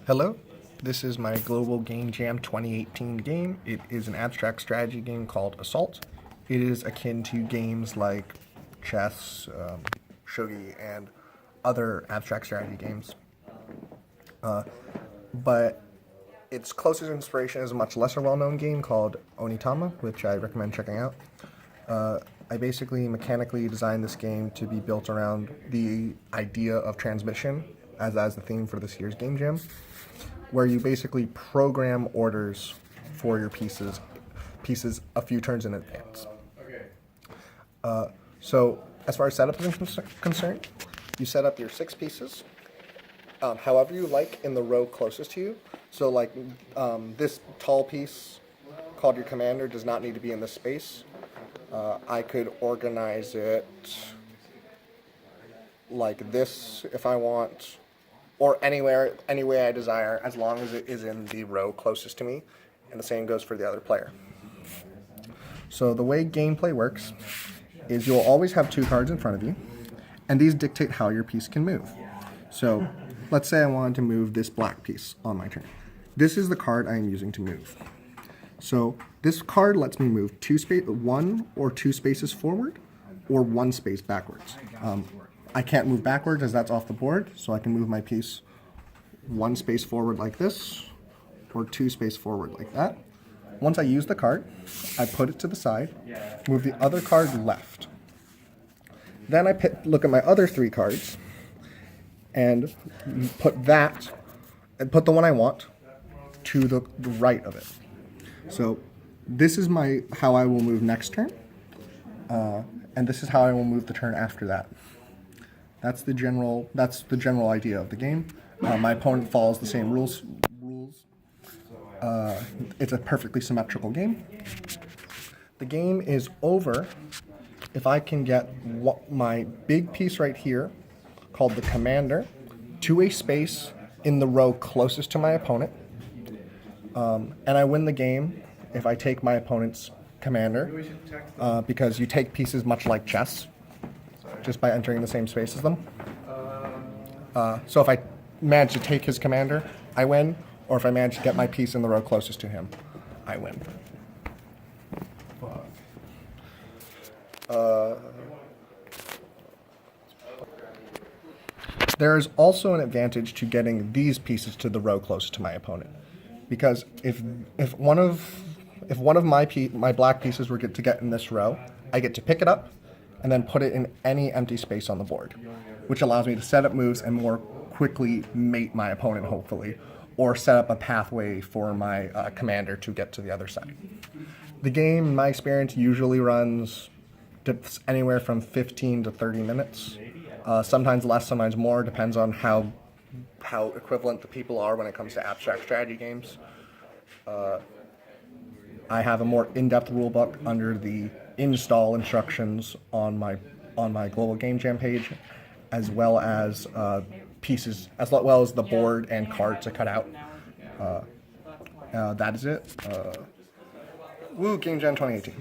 Hello, this is my Global Game Jam 2018 game. It is an abstract strategy game called Assault. It is akin to games like chess, shogi, and other abstract strategy games. But its closest inspiration is a much lesser well-known game called Onitama, which I recommend checking out. I basically mechanically designed this game to be built around the idea of transmission as the theme for this year's Game Jam, where you basically program orders for your pieces a few turns in advance. So as far as setup is concerned, you set up your 6 pieces however you like in the row closest to you. So like this tall piece called your commander does not need to be in this space. I could organize it like this if I want, or any way I desire, as long as it is in the row closest to me, and the same goes for the other player. So the way gameplay works is you'll always have 2 cards in front of you, and these dictate how your piece can move. So let's say I wanted to move this black piece on my turn. This is the card I am using to move. So this card lets me move 1 or 2 spaces forward, or 1 space backwards. I can't move backwards as that's off the board, so I can move my piece 1 space forward like this, or 2 space forward like that. Once I use the card, I put it to the side, move the other card left. Then I look at my other 3 cards, and put the one I want to the right of it. So this is how I will move next turn, and this is how I will move the turn after that. That's the general idea of the game. My opponent follows the same rules. It's a perfectly symmetrical game. The game is over if I can get my big piece right here, called the commander, to a space in the row closest to my opponent. And I win the game if I take my opponent's commander, because you take pieces much like chess, just by entering the same space as them. So if I manage to take his commander, I win, or if I manage to get my piece in the row closest to him, I win. There is also an advantage to getting these pieces to the row closest to my opponent, because if one of my black pieces were to get in this row, I get to pick it up and then put it in any empty space on the board, which allows me to set up moves and more quickly mate my opponent, hopefully, or set up a pathway for my commander to get to the other side. The game, in my experience, usually runs anywhere from 15 to 30 minutes. Sometimes less, sometimes more, depends on how equivalent the people are when it comes to abstract strategy games. I have a more in-depth rulebook under the install instructions on my Global Game Jam page, as well as pieces, as well as the board and cards to cut out. That is it. Woo, Game Jam 2018.